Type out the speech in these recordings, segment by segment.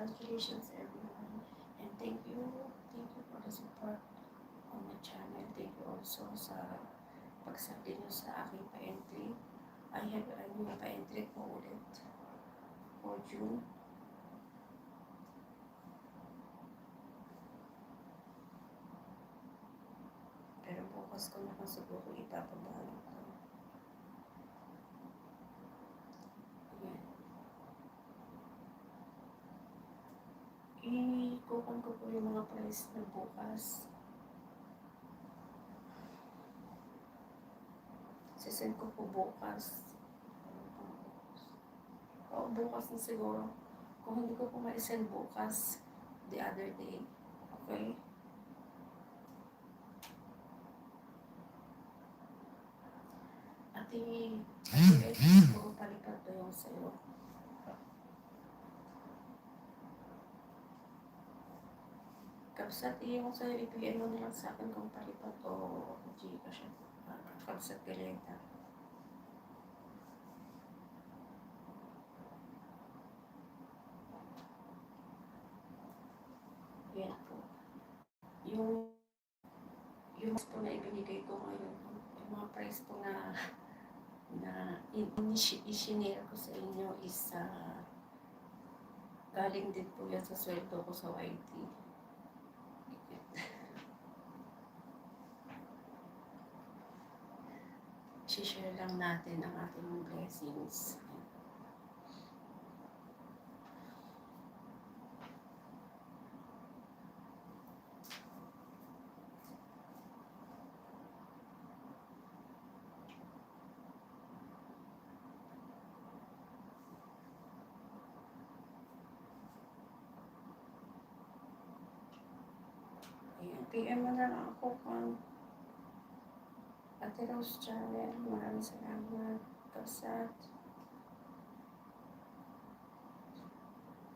congratulations everyone. And thank you for the support on my channel. Thank you also sa pagsabi nyo sa aking pa-entry. I have a new pa-entry po ulit for June. Pero bukas ko naman siguro ipapabalo ko. Ayan. Ikukuhan ko po yung mga price na bukas. Sisend ko po bukas. O bukas na siguro. Kung hindi ko po ma-send bukas, the other day. Okay? Ate, puro palipat to yung sa'yo. Kapsat, yung sa'yo, ipigay mo na lang sa akin kung palipat o Gcash. Kapsat galeta. Yan po. Yung mas po na ibinigay ko ngayon, yung mga price po na isinare ko sa inyo is galing din po yan sa sweldo ko sa YT. I-share lang natin ang ating blessings. Ayan, PM mo na lang ako kung Ate Rose Channel. Maraming salamat. Kapsat.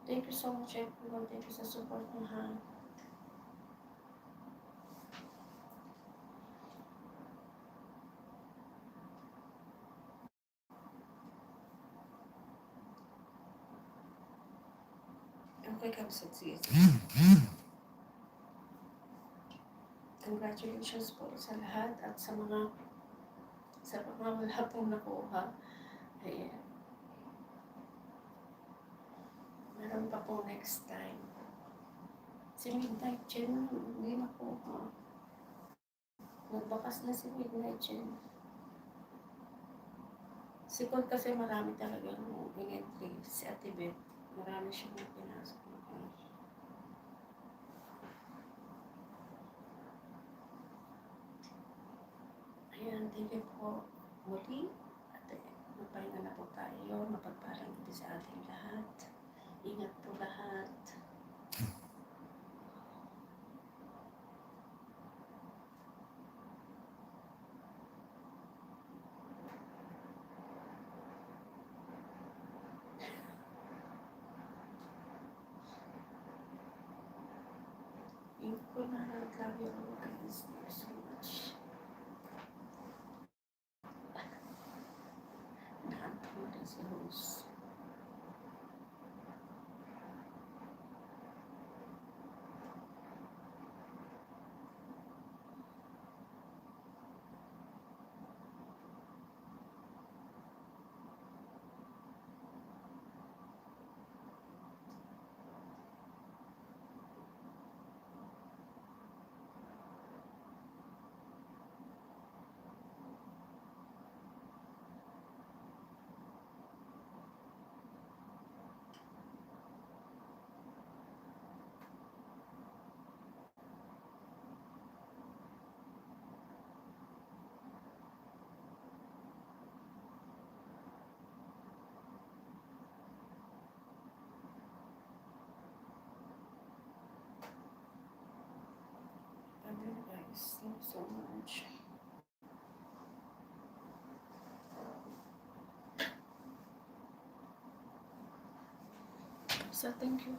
Thank you so much everyone. Thank you sa support mo ha. Okay, Kapsat. Sige. Congratulations po sa lahat at sa mga wala pong nakuha. Ayan. Meron pa po next time. Si Midnight Chen, hindi nakuha. Nagbakas na si Midnight Chen. Si Cole kasi marami talaga in-entry. Si Ate Beth, marami siyang pinasok. Ayan, thank you po muli. At magpahinga na po tayo. Mapagpalang gabi sa ating lahat. Ingat po lahat. Thank you na love you all guys. Thank you so much. Nahanap mo din si Rose. Guys, thank you so much. So thank you.